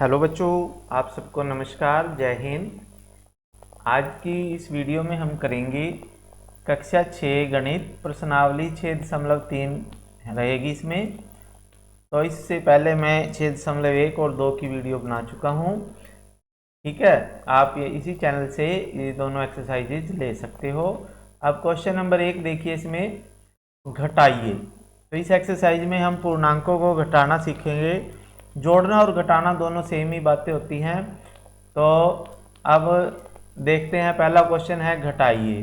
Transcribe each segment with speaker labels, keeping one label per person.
Speaker 1: Hello बच्चों, आप सबको नमस्कार, जय हिंद। आज की इस वीडियो में हम करेंगे कक्षा 6 गणित प्रश्नावली 6.3 रहेगी इसमें। तो इससे पहले मैं 6.1 और 2 की वीडियो बना चुका हूँ। ठीक है, आप ये इसी चैनल से ये दोनों एक्सरसाइजेज ले सकते हो। अब क्वेश्चन नंबर 1 देखिए, इसमें घटाइए। तो इस एक्सरसाइज में हम पूर्णांकों को घटाना सीखेंगे। जोड़ना और घटाना दोनों सेम ही बातें होती हैं। तो अब देखते हैं, पहला क्वेश्चन है घटाइए।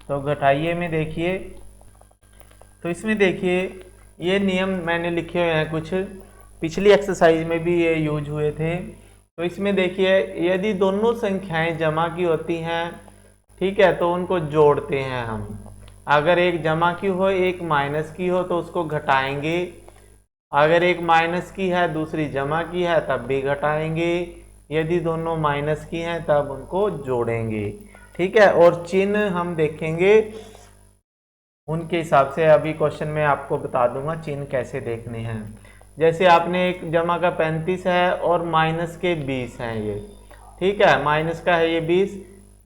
Speaker 1: तो घटाइए में देखिए, तो इसमें देखिए ये नियम मैंने लिखे हुए हैं, कुछ पिछली एक्सरसाइज में भी ये यूज हुए थे। तो इसमें देखिए, यदि दोनों संख्याएं जमा की होती हैं, ठीक है, तो उनको जोड़ते हैं हम। अगर एक जमा की हो एक माइनस की हो तो उसको घटाएंगे। अगर एक माइनस की है दूसरी जमा की है तब भी घटाएंगे। यदि दोनों माइनस की हैं तब उनको जोड़ेंगे। ठीक है, और चिन्ह हम देखेंगे उनके हिसाब से। अभी क्वेश्चन में आपको बता दूंगा चिन्ह कैसे देखने हैं। जैसे आपने एक जमा का 35 है और माइनस के 20 हैं ये। ठीक है, माइनस का है ये 20।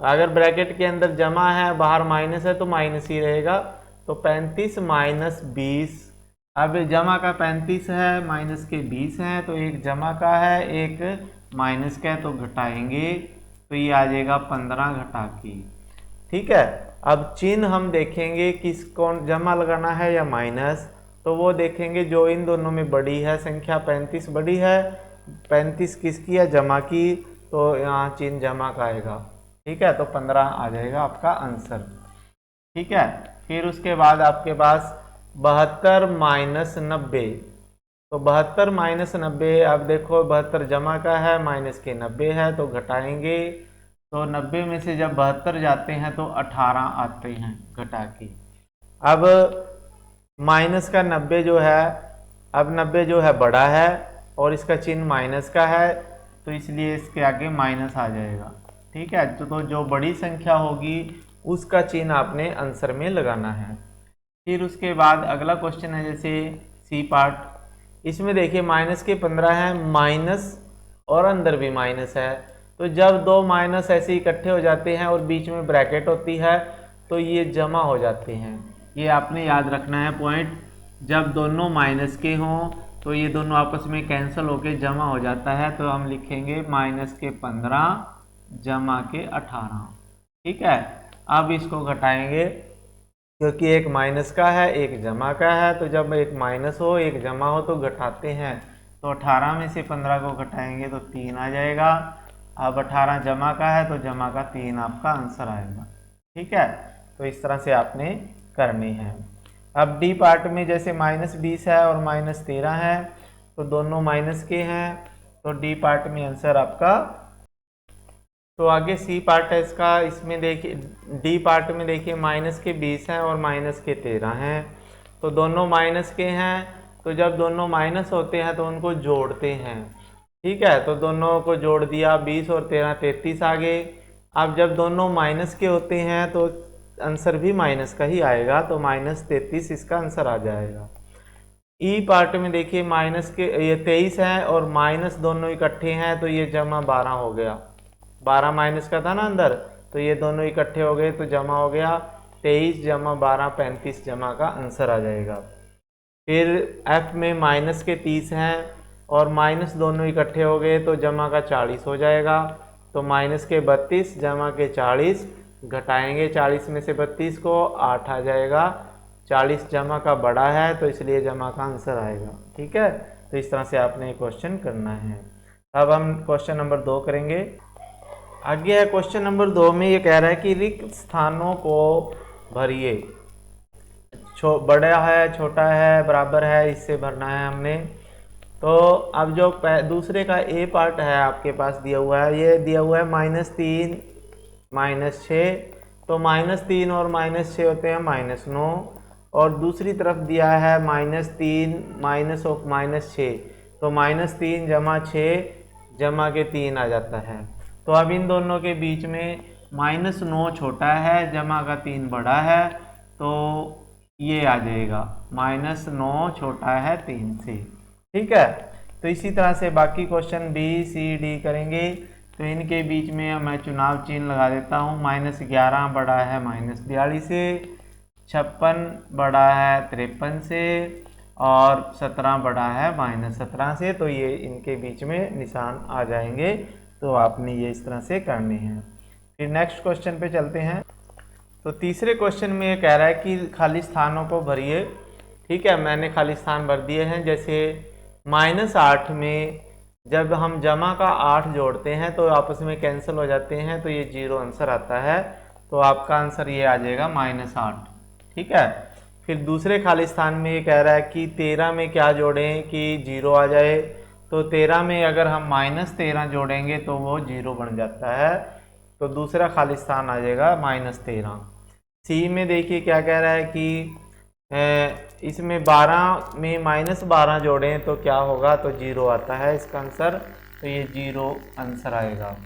Speaker 1: अगर ब्रैकेट के अंदर जमा है बाहर माइनस है तो माइनस ही रहेगा। तो 35 माइनस 20। अब जमा का 35 है, माइनस के 20 हैं, तो एक जमा का है एक माइनस का है, तो घटाएंगे तो ये आ जाएगा 15 घटा की। ठीक है, अब चिन्ह हम देखेंगे किस कौन जमा लगाना है या माइनस। तो वो देखेंगे जो इन दोनों में बड़ी है संख्या। 35 बड़ी है, 35 किसकी है, जमा की, तो यहाँ चिन्ह जमा का आएगा। ठीक है, तो 15 आ जाएगा आपका आंसर। ठीक है, फिर उसके बाद आपके पास 72 माइनस 90। तो 72 माइनस 90, अब देखो 72 जमा का है, माइनस के 90 है, तो घटाएंगे। तो 90 में से जब 72 जाते हैं तो 18 आते हैं घटा के। अब माइनस का 90 जो है, अब 90 जो है बड़ा है और इसका चिन्ह माइनस का है, तो इसलिए इसके आगे माइनस आ जाएगा। ठीक है, तो जो बड़ी संख्या होगी उसका चिन्ह आपने आंसर में लगाना है। फिर उसके बाद अगला क्वेश्चन है, जैसे सी पार्ट। इसमें देखिए माइनस के 15 है, माइनस और अंदर भी माइनस है। तो जब दो माइनस ऐसे इकट्ठे हो जाते हैं और बीच में ब्रैकेट होती है तो ये जमा हो जाते हैं। ये आपने याद रखना है पॉइंट। जब दोनों माइनस के हों तो ये दोनों आपस में कैंसिल होके जमा हो जाता है। तो हम लिखेंगे माइनस के 15 जमा के 18। ठीक है, अब इसको घटाएंगे क्योंकि एक माइनस का है एक जमा का है। तो जब एक माइनस हो एक जमा हो तो घटाते हैं। तो 18 में से 15 को घटाएंगे तो 3 आ जाएगा। अब 18 जमा का है तो जमा का 3 आपका आंसर आएगा। ठीक है, तो इस तरह से आपने करनी है। अब डी पार्ट में जैसे माइनस 20 है और माइनस 13 है, तो दोनों माइनस के हैं, तो डी पार्ट में आंसर आपका। तो आगे सी पार्ट है इसका। इसमें देखिए डी पार्ट में देखिए माइनस के 20 हैं और माइनस के 13 हैं, तो दोनों माइनस के हैं। तो जब दोनों माइनस होते हैं तो उनको जोड़ते हैं। ठीक है, तो दोनों को जोड़ दिया, 20 और 13 33 आ गए। अब जब दोनों माइनस के होते हैं तो आंसर भी माइनस का ही आएगा, तो माइनस 33 इसका आंसर आ जाएगा। ई पार्ट में देखिए माइनस के ये 23 है और माइनस दोनों इकट्ठे हैं, तो ये जमा 12 हो गया। 12 माइनस का था ना अंदर, तो ये दोनों इकट्ठे हो गए तो जमा हो गया। 23 जमा 12 35 जमा का आंसर आ जाएगा। फिर एफ में माइनस के 30 हैं और माइनस दोनों इकट्ठे हो गए तो जमा का 40 हो जाएगा। तो माइनस के 32 जमा के 40, घटाएंगे 40 में से 32 को, 8 आ जाएगा। 40 जमा का बड़ा है तो इसलिए जमा का आंसर आएगा। ठीक है, तो इस तरह से आपने क्वेश्चन करना है। अब हम क्वेश्चन नंबर 2 करेंगे। आगे है क्वेश्चन नंबर 2 में ये कह रहा है कि रिक्त स्थानों को भरिए। बड़ा है छोटा है बराबर है, इससे भरना है हमने। तो अब जो दूसरे का ए पार्ट है आपके पास दिया हुआ है, ये दिया हुआ है -3 -6। तो -3 और -6 होते हैं -9। और दूसरी तरफ दिया है -3 माइनस ऑफ -6, तो -3 जमा 6 जमा के 3 आ जाता है। तो अब इन दोनों के बीच में -9 छोटा है, जमा का 3 बड़ा है, तो ये आ जाएगा -9 छोटा है 3 से। ठीक है, तो इसी तरह से बाकी क्वेश्चन बी सी डी करेंगे। तो इनके बीच में मैं चुनाव चिन्ह लगा देता हूँ। -11 बड़ा है -42 से, 56 बड़ा है 53 से, और 17 बड़ा है -17 से। तो ये इनके बीच में निशान आ जाएंगे। तो आपने ये इस तरह से करने हैं। फिर नेक्स्ट क्वेश्चन पे चलते हैं। तो तीसरे क्वेश्चन में ये कह रहा है कि खाली स्थानों को भरिए। ठीक है, मैंने खाली स्थान भर दिए हैं। जैसे -8 में जब हम जमा का 8 जोड़ते हैं तो आपस में कैंसिल हो जाते हैं, तो ये 0 आंसर आता है। तो आपका आंसर ये आ जाएगा -8। ठीक है, फिर दूसरे खाली स्थान में ये कह रहा है कि 13 में क्या जोड़ें कि 0 आ जाए। तो 13 में अगर हम -13 जोड़ेंगे तो वो 0 बन जाता है। तो दूसरा खाली स्थान आ जाएगा -13। सी में देखिए क्या कह रहा है कि इसमें 12 में -12 जोड़ें तो क्या होगा, तो 0 आता है इसका आंसर। तो ये 0 आंसर आएगा।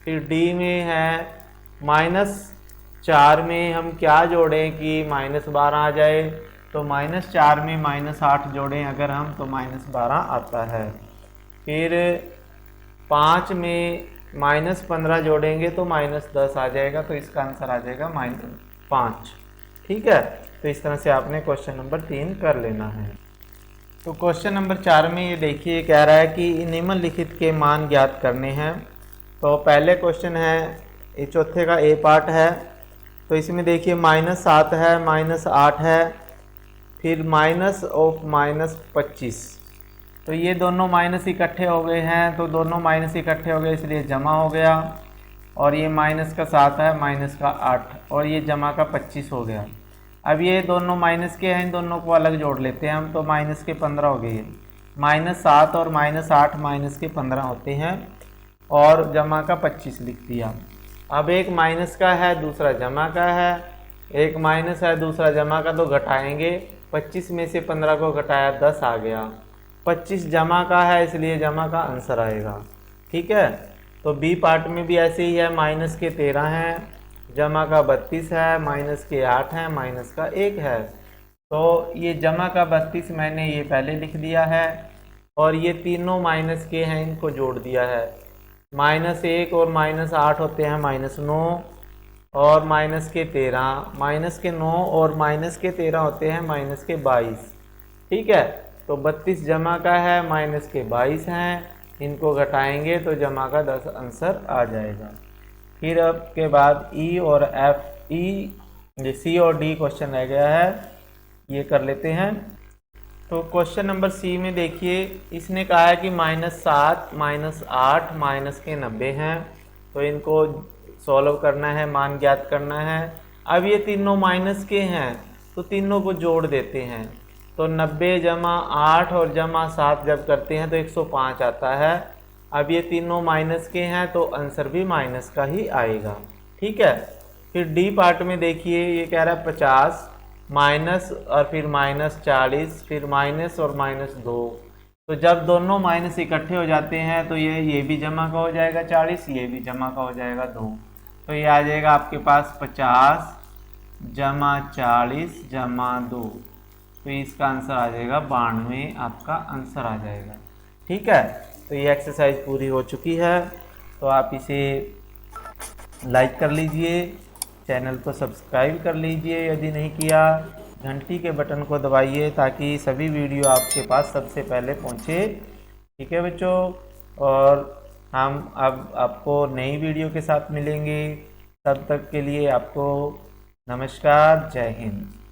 Speaker 1: फिर डी में है -4 में हम क्या जोड़ें कि -12 आ जाए। तो -4 में -8 जोड़ें अगर हम तो -12 आता है। फिर 5 में -15 जोड़ेंगे तो -10 आ जाएगा। तो इसका आंसर आ जाएगा -5। ठीक है, तो इस तरह से आपने क्वेश्चन नंबर 3 कर लेना है। तो क्वेश्चन नंबर 4 में ये देखिए कह रहा है कि निम्नलिखित के मान ज्ञात करने हैं। तो पहले क्वेश्चन है, ये चौथे का ए पार्ट है। तो इसमें देखिए -7 है, -8 है, फिर -25। तो ये दोनों माइनस इकट्ठे हो गए हैं। तो दोनों माइनस इकट्ठे हो गए इसलिए जमा हो गया। और ये माइनस का 7 है, माइनस का 8, और ये जमा का 25 हो गया। अब ये दोनों माइनस के हैं, इन दोनों को अलग जोड़ लेते हैं हम। तो माइनस के 15 हो गए। -7 और -8 माइनस के 15 होते हैं, और जमा का 25 लिख दिया। अब एक माइनस का है, दूसरा जमा का है। एक माइनस है, दूसरा जमा का, तो घटाएंगे। 25 में से 15 को घटाया 10 आ गया। 25 जमा का है इसलिए जमा का आंसर आएगा। ठीक है, तो बी पार्ट में भी ऐसे ही है। माइनस के 13 हैं, जमा का 32 है, माइनस के 8 हैं, माइनस का 1 है। तो ये जमा का 32 मैंने ये पहले लिख दिया है, और ये तीनों माइनस के हैं, इनको जोड़ दिया है। -1 और -8 होते हैं -9, और माइनस के 13, माइनस के 9 और माइनस के 13 होते हैं -22। ठीक है, तो 32 जमा का है, माइनस के 22 हैं, इनको घटाएंगे तो जमा का 10 आंसर आ जाएगा। फिर अब के बाद ई और एफ, ई सी और डी क्वेश्चन रह गया है, ये कर लेते हैं। तो क्वेश्चन नंबर सी में देखिए, इसने कहा है कि -7, -8, माइनस के 90 हैं। तो इनको सॉल्व करना है, मान ज्ञात करना है। अब ये तीनों माइनस के हैं, तो तीनों को जोड़ देते हैं। तो 90 जमा 8 और जमा 7 जब करते हैं तो 105 आता है। अब ये तीनों माइनस के हैं, तो आंसर भी माइनस का ही आएगा। ठीक है, फिर डी पार्ट में देखिए, ये कह रहा है 50 माइनस और फिर -40, फिर माइनस और -2। तो जब दोनों माइनस इकट्ठे हो जाते हैं तो ये भी जमा का हो जाएगा 40, ये भी जमा का हो जाएगा 2। तो ये आ जाएगा आपके पास 50 जमा 40 जमा 2। तो इसका आंसर आ जाएगा 92, आपका आंसर आ जाएगा। ठीक है, तो ये एक्सरसाइज पूरी हो चुकी है। तो आप इसे लाइक कर लीजिए, चैनल को सब्सक्राइब कर लीजिए यदि नहीं किया, घंटी के बटन को दबाइए ताकि सभी वीडियो आपके पास सबसे पहले पहुंचे। ठीक है बच्चों, और हम अब आपको नई वीडियो के साथ मिलेंगे। तब तक के लिए आपको नमस्कार, जय हिंद।